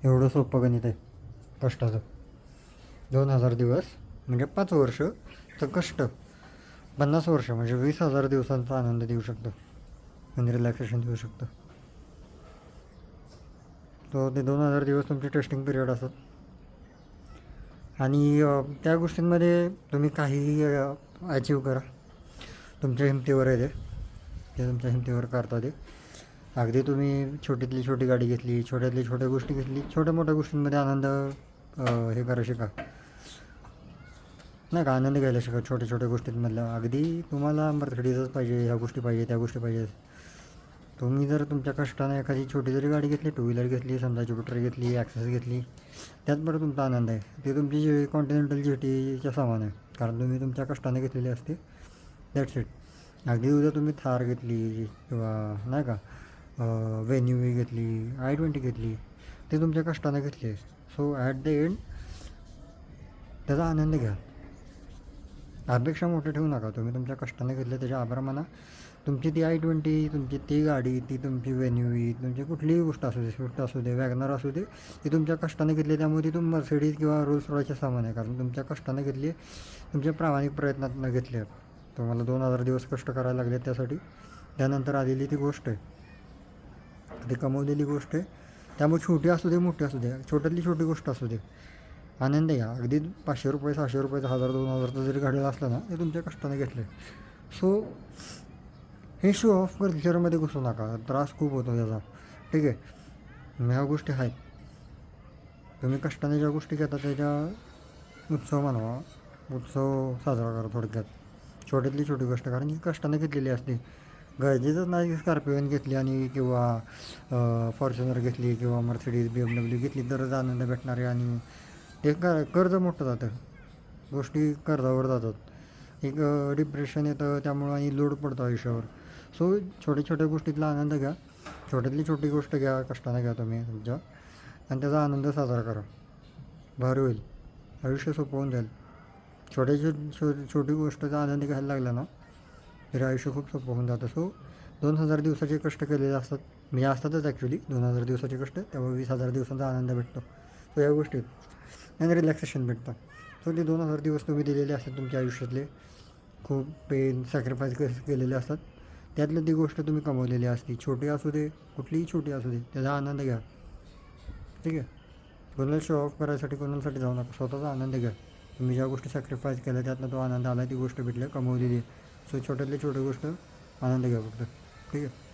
एवढं सोपं गणित आहे कष्टाचं. 2000 दिवस म्हणजे 5 वर्ष, तर कष्ट 50 वर्ष म्हणजे 20,000 दिवसांचा आनंद देऊ शकतो म्हणजे रिलॅक्सेशन देऊ शकतो. तो ते 2000 दिवस तुमचे टेस्टिंग पिरियड असतात. आणि त्या गोष्टींमध्ये तुम्ही काहीही अचीव करा, तुमच्या हिमतीवर आहे ते तुमच्या हिमतीवर करता ते. अगदी तुम्ही छोटीतली छोटी गाडी घेतली, छोट्यातली छोट्या गोष्टी घेतली, छोट्या मोठ्या गोष्टींमध्ये आनंद हे करा शिका, नाही का, आनंद घ्यायला शिका छोट्या छोट्या गोष्टींमधल्या. अगदी तुम्हाला मर्सिडीजच पाहिजे, ह्या गोष्टी पाहिजे, त्या गोष्टी पाहिजे. तुम्ही जर तुमच्या कष्टाने एखादी छोटी जरी गाडी घेतली, टू व्हीलर घेतली, समजा ज्युपिटर घेतली, ॲक्सेस घेतली, त्यात बरं तुमचा आनंद आहे. ते तुमची जी कॉन्टिनेंटल GTच्या समान आहे, कारण तुम्ही तुमच्या कष्टाने घेतलेली असते. That's it. अगदी उद्या तुम्ही थार घेतली किंवा नाही का वेन्यू घेतली, I-20 घेतली, ते तुमच्या कष्टाने घेतली आहे. सो ॲट द एंड त्याचा आनंद घ्या. अपेक्षा मोठे ठेवू नका. तुम्ही तुमच्या कष्टाने घेतले त्याच्या आभार माना. तुमची ती I-20, तुमची ती गाडी, ती तुमची वेन्यू, तुमची कुठलीही गोष्ट असू दे, स्विफ्ट असू दे, वॅगनर असू दे, ती तुमच्या कष्टाने घेतली. त्यामुळे ती तुम्ही मर्सिडीज किंवा रोल्स रॉयसच्या सामान आहे, कारण तुमच्या कष्टाने घेतली, तुमच्या प्रामाणिक प्रयत्नातून घेतले. तुम्हाला 2000 दिवस कष्ट करायला लागले त्यासाठी. त्यानंतर आलेली ती गोष्ट आहे, ती कमवलेली गोष्ट आहे. त्यामुळे छोटी असू दे, मोठी असू दे, छोट्यातली छोटी गोष्ट असू दे, आनंद घ्या. अगदी 500 रुपये, 600 रुपयाचा, 1000, 2000 जरी घडलेलं असलं ना, ते तुमच्या कष्टाने घेतले. सो हे शो ऑफ कल्चरमध्ये घुसू नका, त्रास खूप होतो याचा. ठीक आहे, ह्या गोष्टी आहेत. तुम्ही कष्टाने ज्या गोष्टी घेता त्याच्या उत्सव मानवा, उत्सव साजरा करा थोडक्यात. छोट्यातली छोटी गोष्ट, कारण ही कष्टाने घेतलेली असते. गरजेचंच नाही स्कॉर्पिओन घेतली आणि किंवा फॉर्च्युनर घेतली किंवा मर्सिडीज BMW घेतली तरच आनंद भेटणार आहे. आणि ते कर्ज मोठं जातं, गोष्टी कर्जावर जातात, एक डिप्रेशन येतं त्यामुळं आणि लोड पडतो आयुष्यावर. सो छोट्या छोट्या गोष्टीतला आनंद घ्या, छोट्यातली छोटी गोष्ट घ्या, कष्टाने घ्या तुम्ही तुमच्या, आणि त्याचा आनंद साजरा करा. भारी होईल, आयुष्य सोपं होऊन जाईल. छोटी गोष्टीचा आनंद घ्यायला लागला ना, तरी आयुष्य खूप सोपं होऊन जातं. सो 2000 दिवसाचे कष्ट केलेले असतात, म्हणजे असतातच ॲक्च्युली 2000 दिवसाचे कष्ट, त्यामुळे 20,000 दिवसांचा आनंद भेटतो. सो या गोष्टीत आणि रिलॅक्सेशन भेटतं. सो ते 2000 दिवस तुम्ही दिलेले असतात तुमच्या आयुष्यातले, खूप पेन सॅक्रिफाईस केलेले असतात, त्यातलं ती गोष्ट तुम्ही कमवलेली असते. छोटी असू दे, कुठलीही छोटी असू दे, त्याचा आनंद घ्या. ठीक आहे, कोणाला शो ऑफ करायसाठी कोणासाठी जाऊ नका, स्वतःचा आनंद घ्या. तुम्ही ज्या गोष्टी सॅक्रिफाईस केल्या त्यातनं तो आनंद आला, ती गोष्ट भेटली, कमवलेली आहे. सो छोट्यातली छोटी गोष्ट आनंद घ्या फक्त. ठीक आहे.